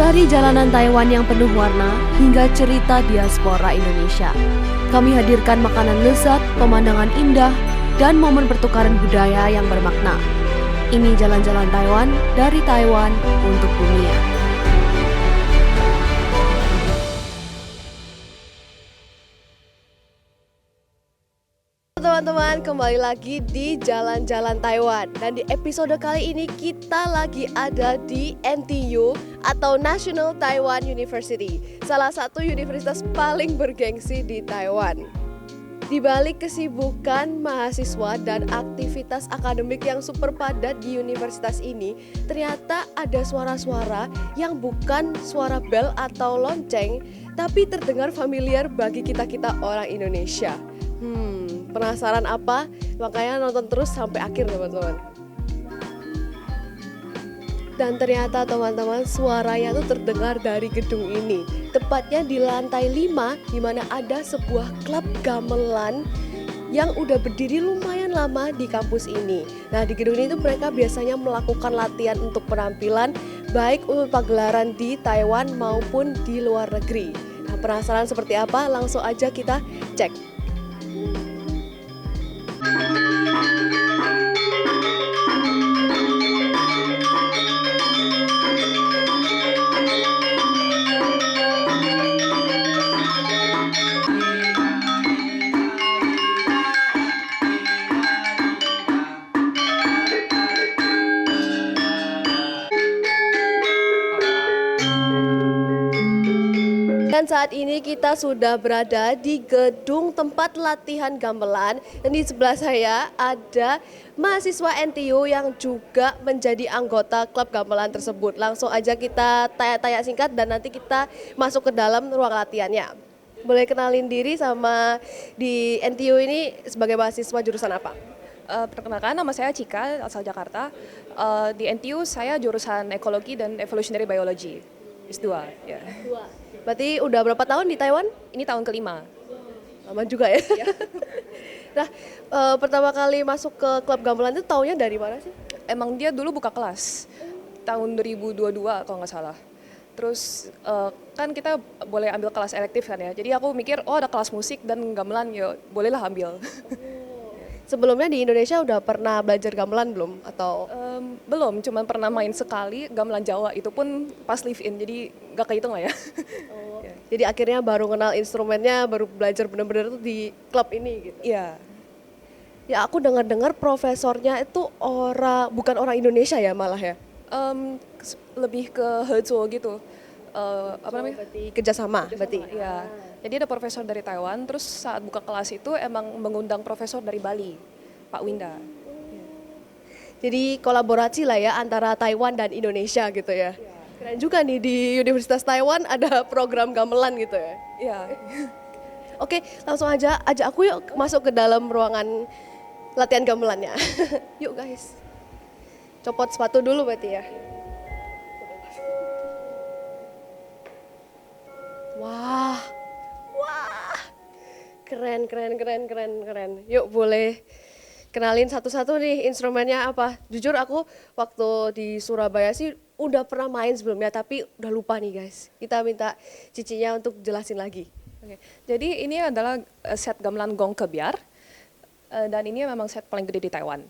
Dari jalanan Taiwan yang penuh warna hingga cerita diaspora Indonesia, kami hadirkan makanan lezat, pemandangan indah, dan momen pertukaran budaya yang bermakna. Ini jalan-jalan Taiwan dari Taiwan untuk dunia. Teman-teman, kembali lagi di Jalan-Jalan Taiwan. Dan di episode kali ini kita lagi ada di NTU atau National Taiwan University, salah satu universitas paling bergengsi di Taiwan. Di balik kesibukan mahasiswa dan aktivitas akademik yang super padat di universitas ini, ternyata ada suara-suara yang bukan suara bel atau lonceng, tapi terdengar familiar bagi kita-kita orang Indonesia. Penasaran apa? Makanya nonton terus sampai akhir teman-teman. Dan ternyata teman-teman, suaranya tuh terdengar dari gedung ini. Tepatnya di lantai 5, di mana ada sebuah klub gamelan yang udah berdiri lumayan lama di kampus ini. Nah, di gedung ini tuh mereka biasanya melakukan latihan untuk penampilan baik untuk pagelaran di Taiwan maupun di luar negeri. Nah, penasaran seperti apa? Langsung aja kita cek. Dan saat ini kita sudah berada di gedung tempat latihan gamelan, dan di sebelah saya ada mahasiswa NTU yang juga menjadi anggota klub gamelan tersebut. Langsung aja kita tanya-tanya singkat dan nanti kita masuk ke dalam ruang latihannya. Boleh kenalin diri sama di NTU ini sebagai mahasiswa jurusan apa? Perkenalkan, nama saya Cika, asal Jakarta. Di NTU saya jurusan Ekologi dan Evolutionary Biology, S2. Ya. Berarti udah berapa tahun di Taiwan? Ini tahun kelima. Lama juga ya. Nah, pertama kali masuk ke klub gamelan itu taunya dari mana sih? Emang dia dulu buka kelas, tahun 2022 kalau nggak salah. Terus kan kita boleh ambil kelas elektif kan ya, jadi aku mikir, oh ada kelas musik dan gamelan, ya bolehlah ambil. Sebelumnya di Indonesia udah pernah belajar gamelan belum? Atau Belum, cuman pernah main sekali gamelan Jawa, itu pun pas live in, jadi nggak kehitung lah ya. Jadi akhirnya baru kenal instrumennya, baru belajar benar-benar tuh di klub ini gitu. Iya. Ya aku dengar-dengar profesornya itu bukan orang Indonesia ya malah ya. Lebih ke Hezuo gitu. Apa namanya? Berarti kerjasama berarti. Iya. Jadi ada profesor dari Taiwan, terus saat buka kelas itu emang mengundang profesor dari Bali, Pak Winda. Jadi kolaborasi lah ya antara Taiwan dan Indonesia gitu ya. Keren juga nih di Universitas Taiwan ada program gamelan gitu ya. Iya. Oke, langsung aja ajak aku yuk masuk ke dalam ruangan latihan gamelannya. Yuk guys. Copot sepatu dulu berarti ya. Wah. Wah. Keren. Yuk boleh kenalin satu-satu nih instrumennya apa. Jujur aku waktu di Surabaya sih udah pernah main sebelumnya tapi udah lupa nih guys. Kita minta cicinya untuk jelasin lagi. Oke. Jadi ini adalah set gamelan gong kebiar, dan ini memang set paling gede di Taiwan.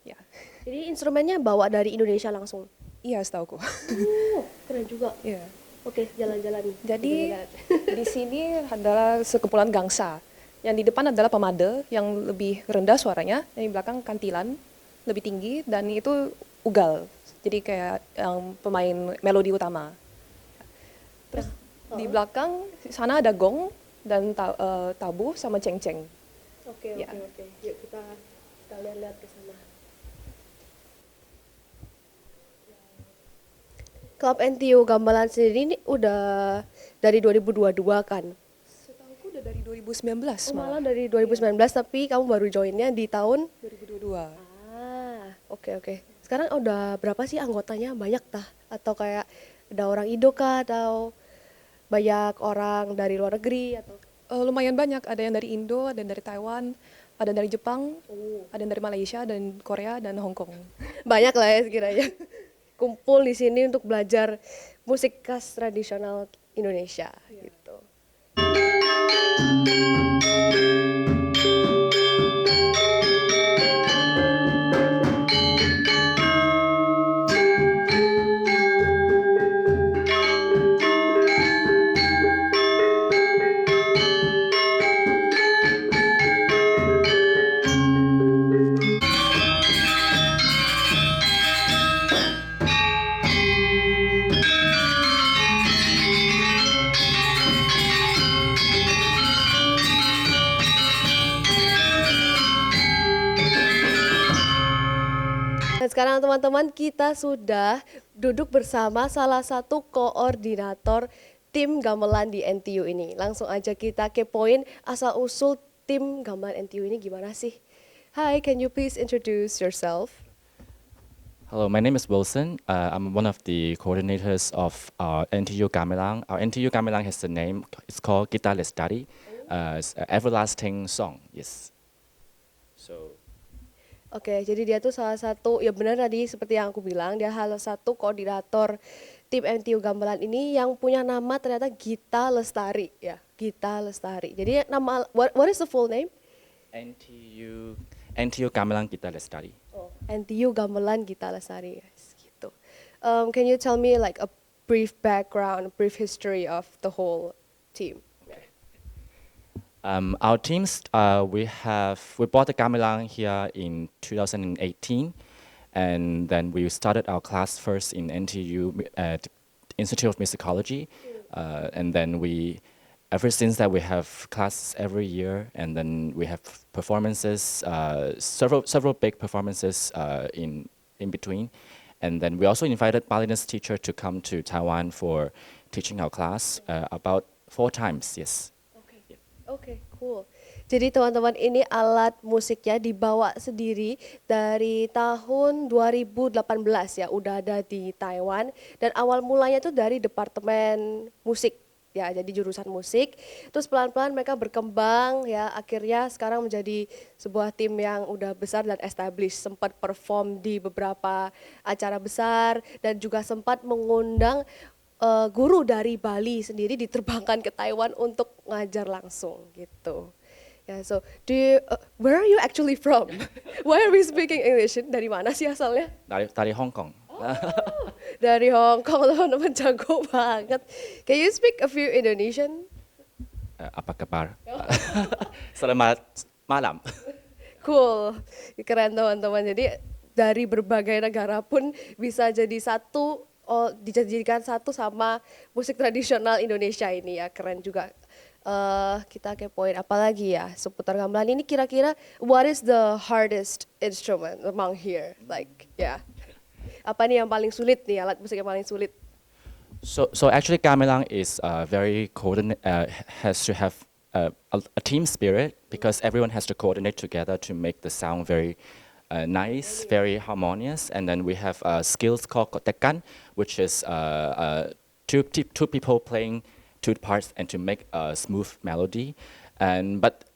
Ya. Jadi instrumennya bawa dari Indonesia langsung. Iya, setauku. Keren juga. Iya. Oke, jalan-jalan. Jadi di sini adalah sekumpulan gangsa. Yang di depan adalah pemade yang lebih rendah suaranya, yang di belakang kantilan lebih tinggi, dan itu ugal. Jadi kayak yang pemain melodi utama. Terus di belakang sana ada gong dan tabu sama ceng-ceng. Oke. Yuk kita lihat ke sana. Klub NTU Gamelan sendiri ini udah dari 2022 kan? Setahuku udah dari 2019 Malah dari 2019 tapi kamu baru joinnya di tahun 2022. Oke. Sekarang udah berapa sih anggotanya? Banyak tah? Atau kayak ada orang Indo kah? Atau banyak orang dari luar negeri? Atau Lumayan banyak, ada yang dari Indo, ada yang dari Taiwan, ada yang dari Jepang, ada yang dari Malaysia, dan Korea, dan Hong Kong. banyak lah ya sekiranya. kumpul di sini untuk belajar musik khas tradisional Indonesia gitu. Dan sekarang teman-teman kita sudah duduk bersama salah satu koordinator tim gamelan di NTU ini. Langsung aja kita kepoin asal-usul tim gamelan NTU ini gimana sih? Hi, can you please introduce yourself? Hello, my name is Wilson. I'm one of the coordinators of our NTU Gamelang. Our NTU Gamelang has a name. It's called Kita Lestari. It's an everlasting song. Yes. So Oke, jadi dia tuh salah satu, ya benar tadi seperti yang aku bilang, dia salah satu koordinator tim NTU Gamelan ini yang punya nama ternyata Gita Lestari, ya, Gita Lestari. Jadi nama, what is the full name? NTU Gamelang Kita Lestari. Oh, NTU Gamelan Gita Lestari, guys, gitu. Can you tell me like a brief background, a brief history of the whole team? Our teams, we bought the gamelang here in 2018, and then we started our class first in NTU at Institute of Musicology, and then ever since that we have classes every year, and then we have performances, several big performances in between, and then we also invited Balinese teacher to come to Taiwan for teaching our class about 4 times. Yes. Oke, cool. Jadi teman-teman ini alat musiknya dibawa sendiri dari tahun 2018 ya, udah ada di Taiwan dan awal mulanya itu dari departemen musik ya, jadi jurusan musik. Terus pelan-pelan mereka berkembang ya, akhirnya sekarang menjadi sebuah tim yang udah besar dan established, sempat perform di beberapa acara besar dan juga sempat mengundang guru dari Bali sendiri diterbangkan ke Taiwan untuk ngajar langsung gitu. Ya, so where are you actually from? Why are we speaking English? Dari mana sih asalnya? Dari Hong Kong. Dari Hong Kong, teman-teman jago banget. Can you speak a few Indonesian? Apa kabar? Selamat malam. Cool, keren teman-teman. Jadi dari berbagai negara pun bisa jadi satu. Oh, dijadikan satu sama musik tradisional Indonesia ini ya, keren juga. Kita kepoin apalagi ya seputar gamelan ini, kira-kira what is the hardest instrument among here? Like, ya. Apa nih yang paling sulit nih, alat musik yang paling sulit? So actually, gamelang is has to have a team spirit because everyone has to coordinate together to make the sound very nice, very harmonious, and then we have skills called kotekan, which is two people playing 2 parts and to make a smooth melody. But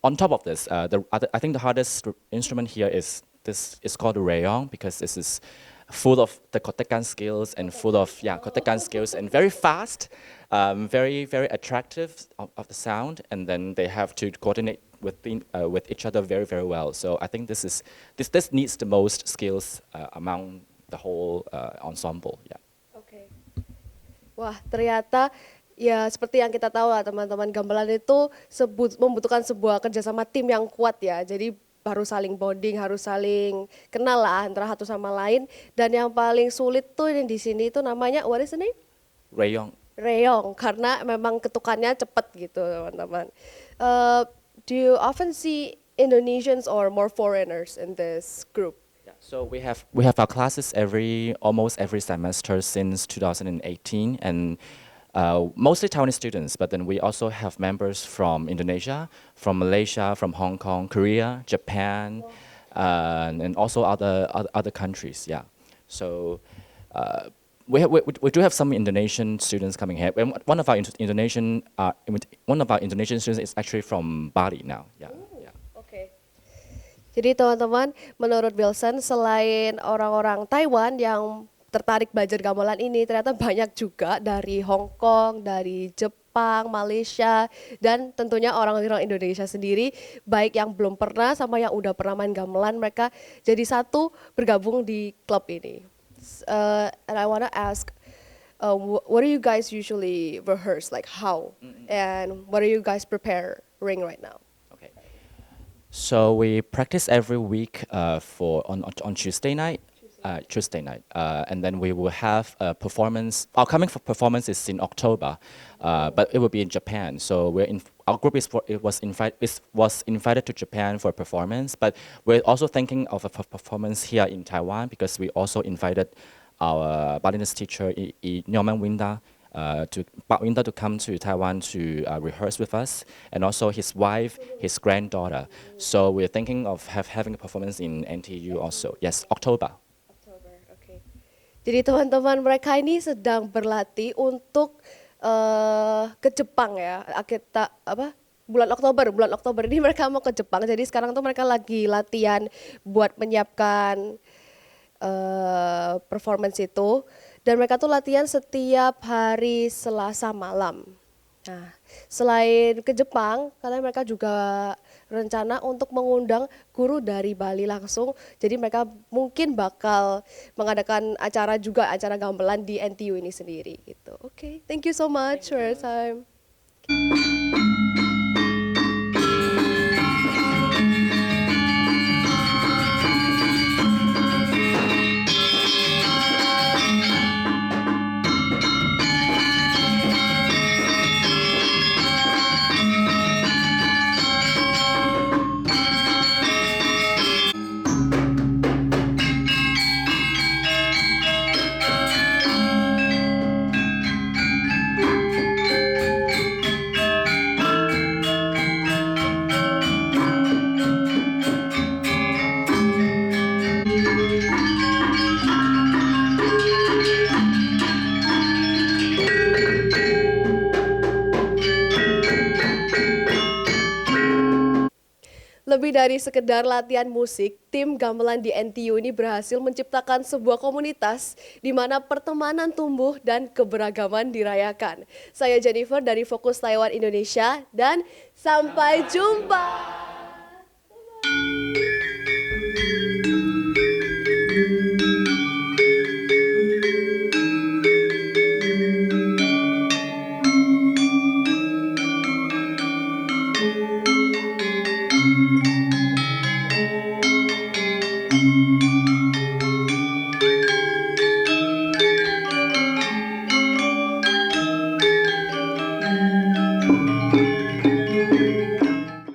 on top of this, I think the hardest instrument here is called the rayong because this is full of the kotekan skills and full of kotekan skills and very fast, very attractive of the sound, and then they have to coordinate with each other very well. So I think this needs the most skills among the whole ensemble. Yeah. Oke. Wah, ternyata ya seperti yang kita tahu lah teman-teman, gamelan itu membutuhkan sebuah kerjasama tim yang kuat ya. Jadi harus saling bonding, harus saling kenal lah antara satu sama lain. Dan yang paling sulit tuh yang di sini itu namanya, what is the name? Rayong. Rayong, karena memang ketukannya cepat gitu teman-teman. Do you often see Indonesians or more foreigners in this group? Yeah, so we have our classes almost every semester since 2018, and mostly Taiwanese students. But then we also have members from Indonesia, from Malaysia, from Hong Kong, Korea, Japan, and also other countries. Yeah, so. We do have some Indonesian students coming here. One of our Indonesian students is actually from Bali now. Yeah. Oke. Jadi teman-teman, menurut Wilson selain orang-orang Taiwan yang tertarik belajar gamelan ini, ternyata banyak juga dari Hong Kong, dari Jepang, Malaysia, dan tentunya orang-orang Indonesia sendiri, baik yang belum pernah sama yang udah pernah main gamelan, mereka jadi satu bergabung di klub ini. And I wanna ask, what do you guys usually rehearse? Like how? And what are you guys preparing right now? Okay. So we practice every week for on Tuesday night. And then we will have a performance. Our coming for performance is in October, but it will be in Japan. So our group was invited to Japan for a performance, but we're also thinking of a performance here in Taiwan because we also invited our ballinist teacher Nyoman Winda to come to Taiwan to rehearse with us, and also his wife, his granddaughter. So we're thinking of having a performance in NTU also. Yes, October. Jadi teman-teman mereka ini sedang berlatih untuk ke Jepang ya. Kita bulan Oktober ini mereka mau ke Jepang. Jadi sekarang tuh mereka lagi latihan buat menyiapkan performance itu, dan mereka tuh latihan setiap hari Selasa malam. Nah, selain ke Jepang, karena mereka juga rencana untuk mengundang guru dari Bali langsung. Jadi mereka mungkin bakal mengadakan acara gamelan di NTU ini sendiri gitu. Oke, thank you so much for your time. Lebih dari sekedar latihan musik, tim gamelan di NTU ini berhasil menciptakan sebuah komunitas di mana pertemanan tumbuh dan keberagaman dirayakan. Saya Jennifer dari Fokus Taiwan Indonesia dan sampai jumpa.